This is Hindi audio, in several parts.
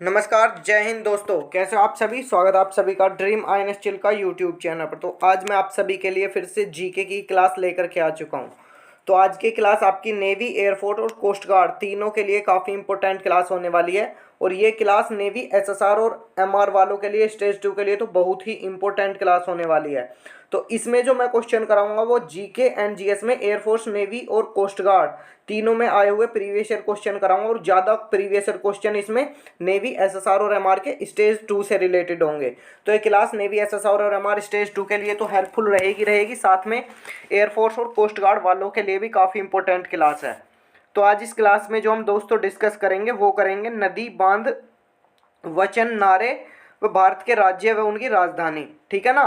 नमस्कार, जय हिंद दोस्तों। कैसे हो आप सभी। स्वागत है आप सभी का ड्रीम आईएनएस चिल का यूट्यूब चैनल पर। तो आज मैं आप सभी के लिए फिर से जीके की क्लास लेकर के आ चुका हूं। तो आज की क्लास आपकी नेवी, एयरफोर्स और कोस्ट गार्ड तीनों के लिए काफ़ी इंपॉर्टेंट क्लास होने वाली है। और ये क्लास नेवी, एसएसआर और एमआर वालों के लिए, स्टेज 2 के लिए तो बहुत ही इंपॉर्टेंट क्लास होने वाली है। तो इसमें जो मैं क्वेश्चन कराऊंगा वो जीके एंड जीएस में एयरफोर्स, नेवी और कोस्ट गार्ड तीनों में आए हुए प्रीवियस ईयर क्वेश्चन कराऊंगा। और ज़्यादा प्रीवियस ईयर क्वेश्चन इसमें नेवी, एसएसआर और एमआर के स्टेज 2 से रिलेटेड होंगे। तो ये क्लास नेवी, एसएसआर और एमआर स्टेज 2 के लिए तो हेल्पफुल रहेगी, साथ में एयरफोर्स और कोस्ट गार्ड वालों के लिए भी काफ़ी इंपॉर्टेंट क्लास है। तो आज इस क्लास में जो हम दोस्तों डिस्कस करेंगे वो करेंगे नदी, बांध, वचन, नारे व भारत के राज्य व उनकी राजधानी। ठीक है ना।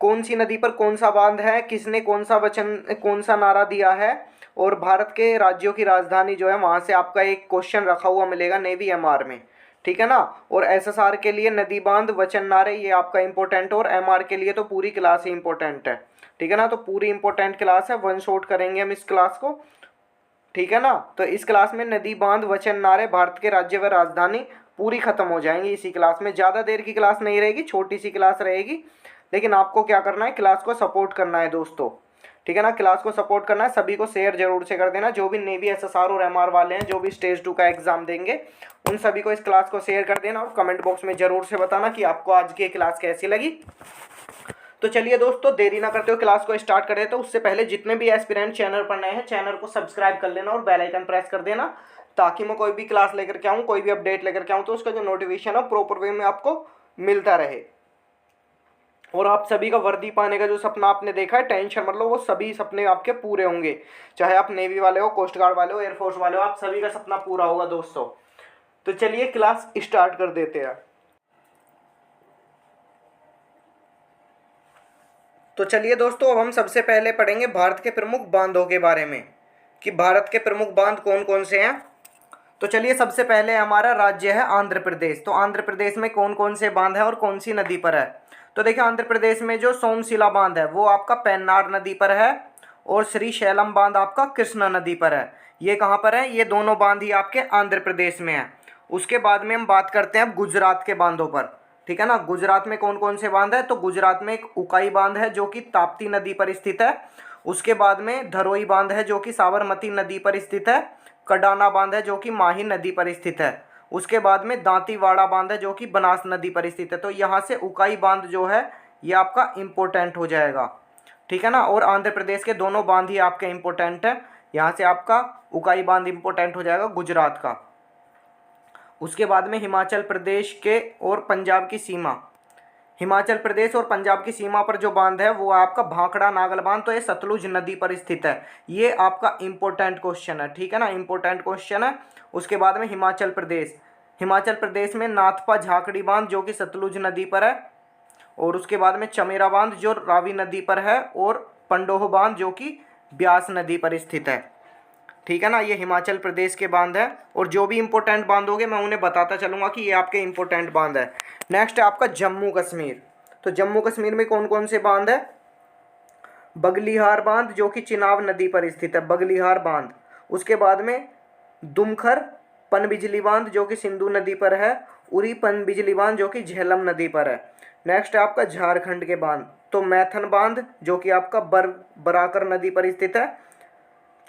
कौन सी नदी पर कौन सा बांध है, किसने कौन सा वचन, कौन सा नारा दिया है, और भारत के राज्यों की राजधानी जो है वहाँ से आपका एक क्वेश्चन रखा हुआ मिलेगा नेवी एमआर में। ठीक है ना। और एसएसआर के लिए नदी, बांध, वचन, नारे ये आपका इंपॉर्टेंट, और एमआर के लिए तो पूरी क्लास ही इंपॉर्टेंट है। ठीक है ना। तो पूरी इंपॉर्टेंट क्लास है, वन शॉट करेंगे हम इस क्लास को। ठीक है ना। तो इस क्लास में नदी, बांध, वचन, नारे, भारत के राज्य व राजधानी पूरी खत्म हो जाएंगी इसी क्लास में। ज़्यादा देर की क्लास नहीं रहेगी, छोटी सी क्लास रहेगी। लेकिन आपको क्या करना है, क्लास को सपोर्ट करना है दोस्तों। ठीक है ना। क्लास को सपोर्ट करना है, सभी को शेयर जरूर से कर देना। जो भी नेवी, एसएसआर और एमआर वाले हैं, जो भी स्टेज 2 का एग्जाम देंगे, उन सभी को इस क्लास को शेयर कर देना। और कमेंट बॉक्स में जरूर से बताना कि आपको आज की क्लास कैसी लगी। तो चलिए दोस्तों, देरी ना करते हुए क्लास को स्टार्ट कर देते हैं। उससे पहले जितने भी एस्पिरेंट चैनल पर नए हैं, चैनल को सब्सक्राइब कर लेना और बेल आइकन प्रेस कर देना, ताकि मैं कोई भी क्लास लेकर के आऊँ, कोई भी अपडेट लेकर के आऊँ, तो उसका जो नोटिफिकेशन है प्रॉपर वे में आपको मिलता रहे। और आप सभी का वर्दी पाने का जो सपना आपने देखा है, टेंशन मतलब वो सभी सपने आपके पूरे होंगे। चाहे आप नेवी वाले हो, कोस्ट गार्ड वाले हो, एयरफोर्स वाले हो, आप सभी का सपना पूरा होगा दोस्तों। तो चलिए क्लास स्टार्ट कर देते हैं। तो चलिए दोस्तों, अब हम सबसे पहले पढ़ेंगे भारत के प्रमुख बांधों के बारे में, कि भारत के प्रमुख बांध कौन कौन से हैं। तो चलिए, सबसे पहले हमारा राज्य है आंध्र प्रदेश। तो आंध्र प्रदेश में कौन कौन से बांध है और कौन सी नदी पर है। तो देखिए, आंध्र प्रदेश में जो सोमशिला बांध है वो आपका पेन्नार नदी पर है, और श्री शैलम बांध आपका कृष्णा नदी पर है। ये कहाँ पर है, ये दोनों बांध ही आपके आंध्र प्रदेश में है। उसके बाद में हम बात करते हैं अब गुजरात के बांधों पर। ठीक है ना। गुजरात में कौन कौन से बांध है, तो गुजरात में एक उकाई बांध है जो कि ताप्ती नदी पर स्थित है। उसके बाद में धरोई बांध है जो कि साबरमती नदी पर स्थित है। कडाना बांध है जो कि माही नदी पर स्थित है। उसके बाद में दांतीवाड़ा बांध है जो कि बनास नदी पर स्थित है। तो यहाँ से उकाई बांध जो है ये आपका इम्पोर्टेंट हो जाएगा। ठीक है ना। और आंध्र प्रदेश के दोनों बांध ही आपके इम्पोर्टेंट है। यहाँ से आपका उकाई बांध इम्पोर्टेंट हो जाएगा गुजरात का। उसके बाद में हिमाचल प्रदेश के और पंजाब की सीमा, हिमाचल प्रदेश और पंजाब की सीमा पर जो बांध है वो आपका भाखड़ा नागल बांध। तो ये सतलुज नदी पर स्थित है। ये आपका इंपॉर्टेंट क्वेश्चन है। ठीक है ना, इंपॉर्टेंट क्वेश्चन है। उसके बाद में हिमाचल प्रदेश, हिमाचल प्रदेश में नाथपा झाकड़ी बांध जो कि सतलुज नदी पर है। और उसके बाद में चमेरा बांध जो रावी नदी पर है, और पंडोह बांध जो कि ब्यास नदी पर स्थित है। ठीक है ना। ये हिमाचल प्रदेश के बांध है। और जो भी इंपॉर्टेंट बांध होंगे मैं उन्हें बताता चलूँगा कि ये आपके इंपॉर्टेंट बांध है। नेक्स्ट है आपका जम्मू कश्मीर। तो जम्मू कश्मीर में कौन कौन से बांध है, बगलिहार बांध जो कि चिनाब नदी पर स्थित है, बगलिहार बांध। उसके बाद में दुमखर पनबिजली बांध जो कि सिंधु नदी पर है। उरी पनबिजली बांध जो कि झेलम नदी पर है। नेक्स्ट है आपका झारखंड के बांध। तो मैथन बांध जो कि आपका बराकर नदी पर स्थित है।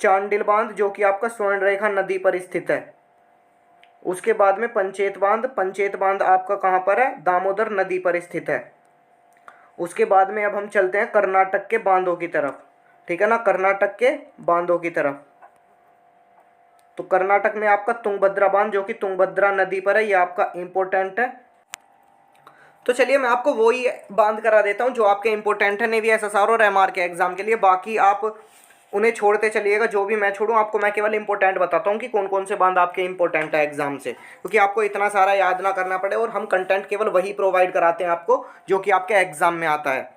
चांडिल बांध जो कि आपका स्वर्णरेखा नदी पर स्थित है। उसके बाद में पंचेत बांध, पंचेत बांध आपका कहाँ पर है, दामोदर नदी पर स्थित है। उसके बाद में अब हम चलते हैं कर्नाटक के बांधों की तरफ। ठीक है ना, कर्नाटक के बांधों की तरफ। तो कर्नाटक में आपका तुंगभद्रा बांध जो कि तुंगभद्रा नदी पर है, ये आपका इंपॉर्टेंट है। तो चलिए मैं आपको वही बांध करा देता हूँ जो आपके इंपॉर्टेंट है नेवी, एसएसआर और एमआर के एग्जाम के लिए। बाकी आप उन्हें छोड़ते चलिएगा, जो भी मैं छोड़ूं आपको मैं केवल इंपॉर्टेंट बताता हूं कि कौन कौन से बांध आपके इंपॉर्टेंट है एग्जाम से, क्योंकि आपको इतना सारा याद ना करना पड़े। और हम कंटेंट केवल वही प्रोवाइड कराते हैं आपको जो कि आपके एग्जाम में आता है।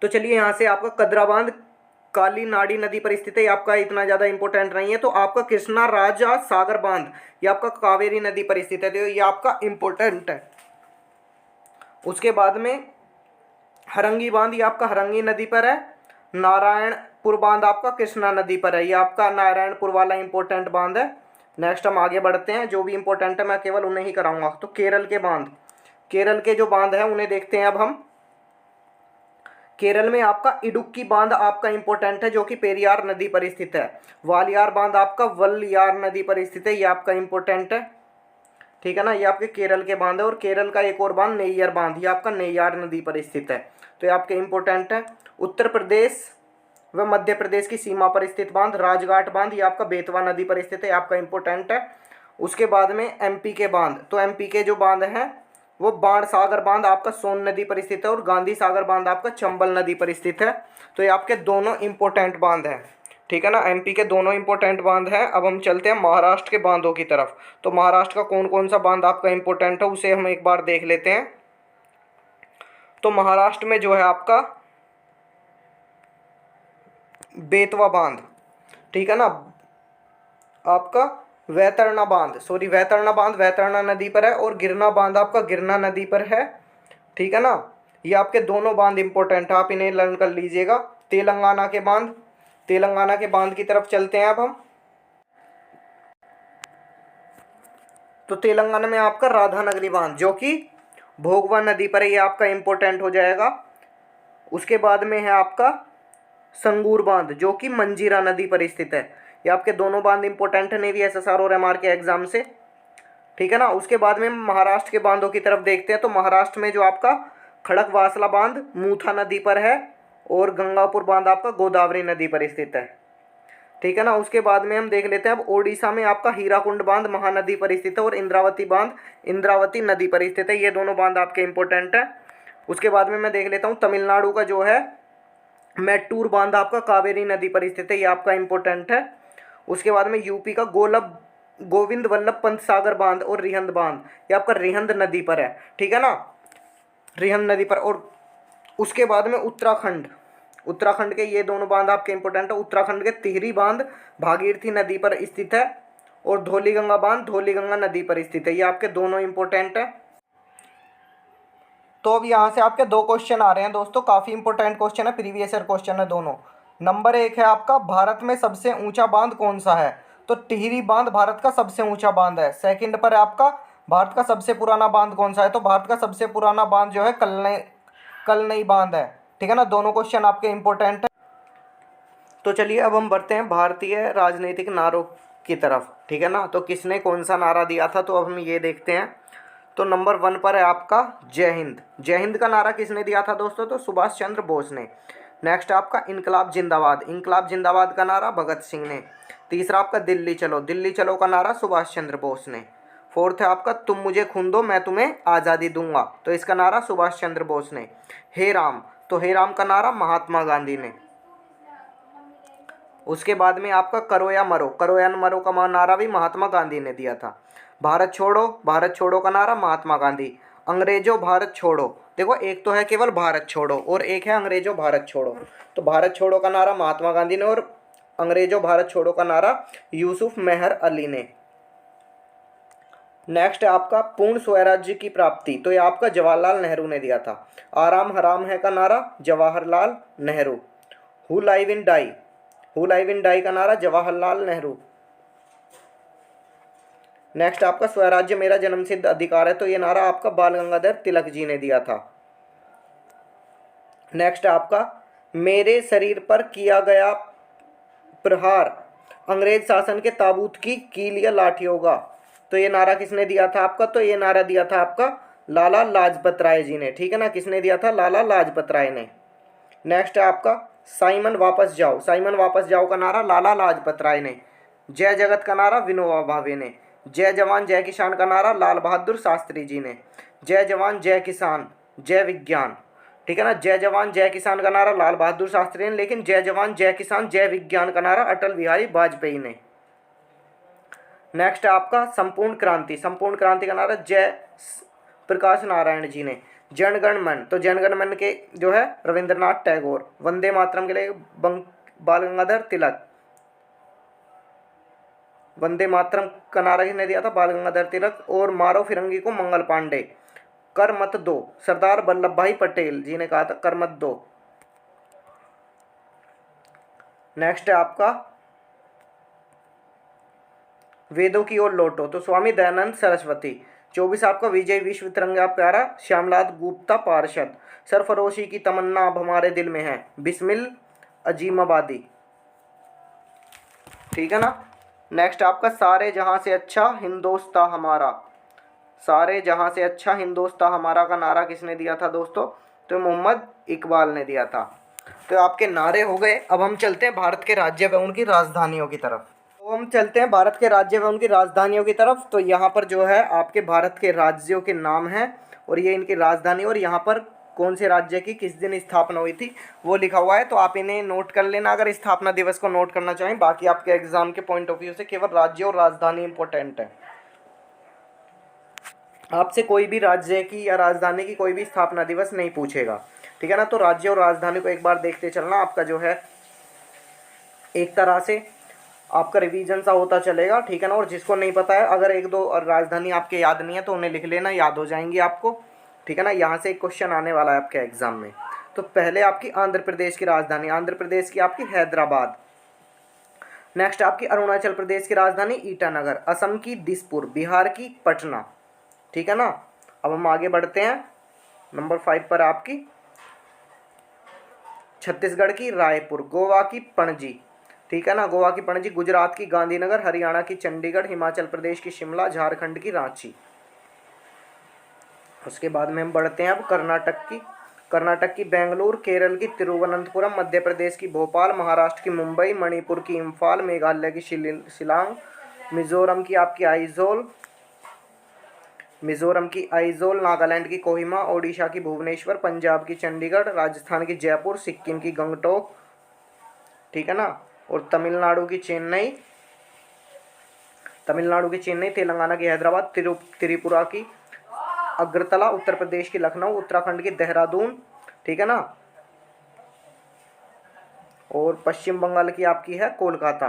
तो चलिए, यहाँ से आपका कदरा बांध काली नाड़ी नदी पर स्थित है, ये आपका इतना ज़्यादा इंपॉर्टेंट नहीं है। तो आपका कृष्णा राजा सागर बांध ये आपका कावेरी नदी पर स्थित है, तो ये आपका इंपॉर्टेंट है। उसके बाद में हरंगी बांध ये आपका हरंगी नदी पर है। नारायणपुर बांध आपका कृष्णा नदी पर है, ये आपका नारायणपुर वाला इंपॉर्टेंट बांध है। नेक्स्ट हम आगे बढ़ते हैं, जो भी इंपॉर्टेंट है मैं केवल उन्हें ही कराऊंगा। तो केरल के बांध, केरल के जो बांध है उन्हें देखते हैं अब हम। केरल में आपका इडुक्की बांध आपका इंपॉर्टेंट है, जो कि पेरियार नदी पर स्थित है। वालियार बांध आपका वल्लियार नदी पर स्थित है, ये आपका इंपॉर्टेंट है। ठीक है ना, ये आपके केरल के बांध है। और केरल का एक और बांध नेय्यर बांध, ये आपका नेय्यार नदी पर स्थित है, तो ये आपके इंपॉर्टेंट है। उत्तर प्रदेश व मध्य प्रदेश की सीमा पर स्थित बांध राजघाट बांध, ये आपका बेतवा नदी पर स्थित है, आपका इंपॉर्टेंट है। उसके बाद में एमपी के बांध, तो एमपी के जो बांध हैं वो बाण सागर बांध आपका सोन नदी पर स्थित है और गांधी सागर बांध आपका चंबल नदी पर स्थित है। तो ये आपके दोनों इंपॉर्टेंट बांध हैं। ठीक है ना, एमपी के दोनों इंपॉर्टेंट बांध हैं। अब हम चलते हैं महाराष्ट्र के बांधों की तरफ। तो महाराष्ट्र का कौन कौन सा बांध आपका इंपॉर्टेंट है उसे हम एक बार देख लेते हैं। तो महाराष्ट्र में जो है आपका बेतवा बांध, ठीक है ना, आपका वैतरणा बांध, सॉरी वैतरणा बांध वैतरणा नदी पर है, और गिरना बांध आपका गिरना नदी पर है। ठीक है ना, ये आपके दोनों बांध इंपॉर्टेंट है, आप इन्हें लर्न कर लीजिएगा। तेलंगाना के बांध, तेलंगाना के बांध की तरफ चलते हैं अब हम। तो तेलंगाना में आपका राधानगरी बांध, जो कि भोगवा नदी पर है, ये आपका इंपॉर्टेंट हो जाएगा। उसके बाद में है आपका संगूर बांध, जो कि मंजीरा नदी पर स्थित है। ये आपके दोनों बांध इंपॉर्टेंट है नेवी एसएसआर और एमआर के एग्जाम से। ठीक है ना, उसके बाद में महाराष्ट्र के बांधों की तरफ देखते हैं। तो महाराष्ट्र में जो आपका खड़कवासला बांध मूथा नदी पर है, और गंगापुर बांध आपका गोदावरी नदी पर स्थित है। ठीक है ना, उसके बाद में हम देख लेते हैं अब ओडिशा में आपका हीराकुंड बांध महानदी पर स्थित है, और इंद्रावती बांध इंद्रावती नदी पर स्थित है। ये दोनों बांध आपके इंपॉर्टेंट है। उसके बाद में मैं देख लेता हूँ तमिलनाडु का जो है मैट्टूर बांध आपका कावेरी नदी पर स्थित है, ये आपका इंपॉर्टेंट है। उसके बाद में यूपी का गोविंद वल्लभ पंत सागर बांध और रिहंद बांध, ये आपका रिहंद नदी पर है। ठीक है ना, रिहंद नदी पर। और उसके बाद में उत्तराखंड, उत्तराखंड के ये दोनों बांध आपके इंपॉर्टेंट है। उत्तराखंड के तिहरी बांध भागीरथी नदी पर स्थित है, और धौलीगंगा बांध धौलीगंगा नदी पर स्थित है, ये आपके दोनों इंपॉर्टेंट है। तो अब यहाँ से आपके दो क्वेश्चन आ रहे हैं दोस्तों, काफ़ी इंपॉर्टेंट क्वेश्चन है, प्रीवियस ईयर क्वेश्चन है दोनों। नंबर 1 है आपका भारत में सबसे ऊंचा बांध कौन सा है? तो टिहरी बांध भारत का सबसे ऊंचा बांध है। सेकंड पर है आपका भारत का सबसे पुराना बांध कौन सा है? तो भारत का सबसे पुराना बांध जो है कलनई बांध है। ठीक है ना, दोनों क्वेश्चन आपके इंपॉर्टेंट है। तो चलिए अब हम बढ़ते हैं भारतीय राजनीतिक नारों की तरफ। ठीक है ना, तो किसने कौन सा नारा दिया था, तो अब हम ये देखते हैं। तो नंबर 1 पर है आपका जय हिंद। जय हिंद का नारा किसने दिया था दोस्तों? तो सुभाष चंद्र बोस ने। नेक्स्ट आपका इनकलाब जिंदाबाद, इनकलाब जिंदाबाद का नारा भगत सिंह ने। तीसरा आपका दिल्ली चलो, दिल्ली चलो का नारा सुभाष चंद्र बोस ने। फोर्थ है आपका तुम मुझे खून दो मैं तुम्हें आज़ादी दूंगा, तो इसका नारा सुभाष चंद्र बोस ने। हे राम, तो हे राम का नारा महात्मा गांधी ने। उसके बाद में आपका करो या मरो, करो या मरो का नारा भी महात्मा गांधी ने दिया था। भारत छोड़ो, भारत छोड़ो का नारा महात्मा गांधी। अंग्रेजों भारत छोड़ो, देखो एक तो है केवल भारत छोड़ो और एक है अंग्रेजों भारत छोड़ो। तो भारत छोड़ो का नारा महात्मा गांधी ने और अंग्रेजों भारत छोड़ो का नारा यूसुफ मेहर अली ने। नेक्स्ट है आपका पूर्ण स्वराज्य की प्राप्ति, तो ये आपका जवाहरलाल नेहरू ने दिया था। आराम हराम है का नारा Jawaharlal Nehru. Who live in die, who live in die का नारा जवाहरलाल नेहरू। नेक्स्ट आपका स्वराज्य मेरा जन्मसिद्ध अधिकार है, तो ये नारा आपका बाल गंगाधर तिलक जी ने दिया था। नेक्स्ट आपका मेरे शरीर पर किया गया प्रहार अंग्रेज शासन के ताबूत की कील या लाठी होगा, तो ये नारा किसने दिया था आपका? तो ये नारा दिया था आपका लाला लाजपत राय जी ने। ठीक है ना, किसने दिया था? लाला लाजपत राय ने। नेक्स्ट है आपका साइमन वापस जाओ, साइमन वापस जाओ का नारा लाला लाजपत राय ने। जय जगत का नारा विनोबा भावे ने। जय जवान जय किसान का नारा लाल बहादुर शास्त्री जी ने। जय जवान जय किसान जय विज्ञान, ठीक है ना, जय जवान जय किसान का नारा लाल बहादुर शास्त्री ने, लेकिन जय जवान जय किसान जय विज्ञान का नारा अटल बिहारी वाजपेयी ने। नेक्स्ट है आपका संपूर्ण क्रांति, संपूर्ण क्रांति का नारा जय प्रकाश नारायण जी ने। जनगण मन, तो जनगण मन के जो है रविंद्रनाथ टैगोर। वंदे मातरम के लिए बाल गंगाधर तिलक। वंदे मातरम का नारा किसने दिया था? बाल गंगाधर तिलक। और मारो फिरंगी को मंगल पांडे। कर मत दो, सरदार वल्लभ भाई पटेल जी ने कहा था कर मत दो। नेक्स्ट है आपका वेदों की ओर लौटो, तो स्वामी दयानंद सरस्वती। 24 आपका विजय विश्व तिरंगा प्यारा, श्यामलाल गुप्ता पार्षद। सरफरोशी की तमन्ना अब हमारे दिल में है, बिस्मिल अजीमाबादी। ठीक है ना। नेक्स्ट आपका सारे जहां से अच्छा हिंदोस्तां हमारा, सारे जहां से अच्छा हिंदोस्तां हमारा का नारा किसने दिया था दोस्तों? तो मोहम्मद इकबाल ने दिया था। तो आपके नारे हो गए। अब हम चलते हैं भारत के राज्य व उनकी राजधानियों की तरफ। तो हम चलते हैं भारत के राज्य व उनकी राजधानियों की तरफ। तो यहाँ पर जो है आपके भारत के राज्यों के नाम हैं और ये इनकी राजधानी, और यहाँ पर कौन से राज्य की किस दिन स्थापना हुई थी वो लिखा हुआ है। तो आप इन्हें नोट कर लेना अगर स्थापना दिवस को नोट करना चाहें। बाकी आपके एग्जाम के पॉइंट ऑफ व्यू से केवल राज्य और राजधानी इंपॉर्टेंट है। आपसे कोई भी राज्य की या राजधानी की कोई भी स्थापना दिवस नहीं पूछेगा। ठीक है ना। तो राज्य और राजधानी को एक बार देखते चलना, आपका जो है एक तरह से आपका रिवीजन सा होता चलेगा। ठीक है ना। और जिसको नहीं पता है, अगर एक दो राजधानी आपके याद नहीं है तो उन्हें लिख लेना, याद हो जाएंगी आपको। ठीक है ना। यहाँ से एक क्वेश्चन आने वाला है आपके एग्जाम में। तो पहले आपकी आंध्र प्रदेश की राजधानी, आंध्र प्रदेश की आपकी हैदराबाद। नेक्स्ट आपकी अरुणाचल प्रदेश की राजधानी ईटानगर, असम की दिसपुर, बिहार की पटना। ठीक है ना। अब हम आगे बढ़ते हैं, नंबर 5 पर आपकी छत्तीसगढ़ की रायपुर, गोवा की पणजी। ठीक है ना, गोवा की पणजी, गुजरात की गांधीनगर, हरियाणा की चंडीगढ़, हिमाचल प्रदेश की शिमला, झारखंड की रांची। उसके बाद में हम बढ़ते हैं अब कर्नाटक की बेंगलुरु, केरल की तिरुवनंतपुरम, मध्य प्रदेश की भोपाल, महाराष्ट्र की मुंबई, मणिपुर की इम्फाल, मेघालय की शिलांग, मिजोरम की आइजोल, नागालैंड की कोहिमा, ओडिशा की भुवनेश्वर, पंजाब की चंडीगढ़, राजस्थान की जयपुर, सिक्किम की गंगटोक। ठीक है ना। और तमिलनाडु की चेन्नई, तेलंगाना की हैदराबाद, त्रिपुरा की अगरतला, उत्तर प्रदेश की लखनऊ, उत्तराखंड की देहरादून। ठीक है ना। और पश्चिम बंगाल की आपकी है कोलकाता।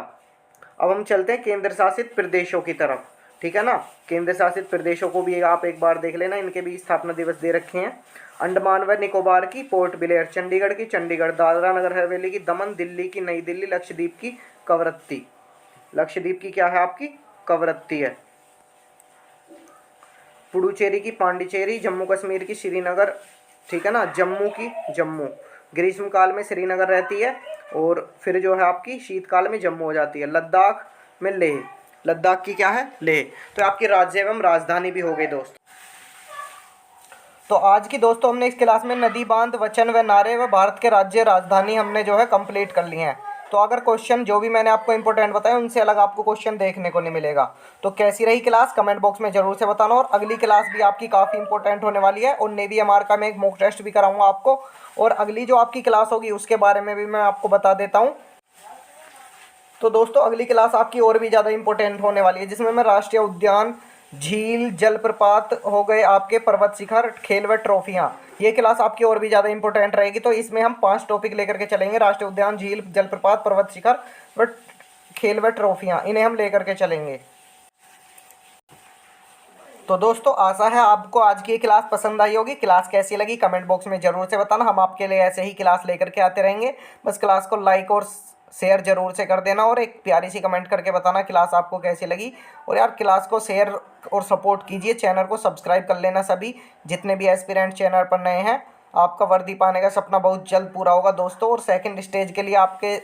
अब हम चलते हैं केंद्र शासित प्रदेशों की तरफ। ठीक है ना। केंद्र शासित प्रदेशों को भी आप एक बार देख लेना, इनके भी स्थापना दिवस दे रखे हैं। अंडमान व निकोबार की पोर्ट ब्लेयर, चंडीगढ़ की चंडीगढ़, दादरा नगर हवेली की दमन, दिल्ली की नई दिल्ली, लक्षद्वीप की कवरत्ती। लक्षद्वीप की क्या है आपकी? कवरत्ती है। पुडुचेरी की पांडिचेरी, जम्मू कश्मीर की श्रीनगर। ठीक है ना। जम्मू ग्रीष्मकाल में श्रीनगर रहती है और फिर जो है आपकी शीतकाल में जम्मू हो जाती है। लद्दाख में लेह, लद्दाख की क्या है? लेह। तो आपकी राज्य एवं राजधानी भी हो गई दोस्त। तो आज की दोस्तों हमने इस क्लास में नदी बांध, वचन व नारे व भारत के राज्य राजधानी हमने जो है कंप्लीट कर लिए हैं। तो अगर क्वेश्चन जो भी मैंने आपको इंपॉर्टेंट बताया उनसे अलग आपको क्वेश्चन देखने को नहीं मिलेगा। तो कैसी रही क्लास कमेंट बॉक्स में जरूर से बताना। और अगली क्लास भी आपकी काफ़ी इंपॉर्टेंट होने वाली है और नेवी एमआर का मैं एक मॉक टेस्ट भी कराऊंगा आपको। और अगली जो आपकी क्लास होगी उसके बारे में भी मैं आपको बता देता हूँ। तो दोस्तों अगली क्लास आपकी और भी ज़्यादा इंपॉर्टेंट होने वाली है, जिसमें मैं राष्ट्रीय उद्यान, झील, जलप्रपात हो गए, आपके पर्वत शिखर, खेल व ट्रॉफियाँ, ये क्लास आपकी और भी ज़्यादा इंपॉर्टेंट रहेगी। तो इसमें हम 5 टॉपिक लेकर के चलेंगे, राष्ट्रीय उद्यान, झील, जलप्रपात, पर्वत शिखर व खेल व ट्रॉफियाँ, इन्हें हम लेकर के चलेंगे। तो दोस्तों आशा है आपको आज की ये क्लास पसंद आई होगी। क्लास कैसी लगी कमेंट बॉक्स में ज़रूर से बताना, हम आपके लिए ऐसे ही क्लास लेकर के आते रहेंगे। बस क्लास को लाइक और शेयर जरूर से कर देना और एक प्यारी सी कमेंट करके बताना क्लास आपको कैसी लगी। और यार क्लास को शेयर और सपोर्ट कीजिए, चैनल को सब्सक्राइब कर लेना सभी जितने भी एस्पिरेंट चैनल पर नए हैं। आपका वर्दी पाने का सपना बहुत जल्द पूरा होगा दोस्तों। और सेकेंड स्टेज के लिए आपके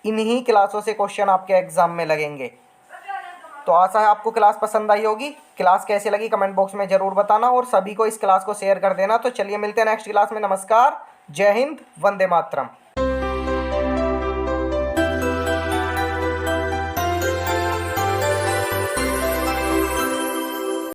इन्हीं क्लासों से क्वेश्चन आपके एग्जाम में लगेंगे। तो आशा है आपको क्लास पसंद आई होगी। क्लास कैसे लगी कमेंट बॉक्स में ज़रूर बताना और सभी को इस क्लास को शेयर कर देना। तो चलिए मिलते हैं नेक्स्ट क्लास में। नमस्कार, जय हिंद, वंदे मातरम।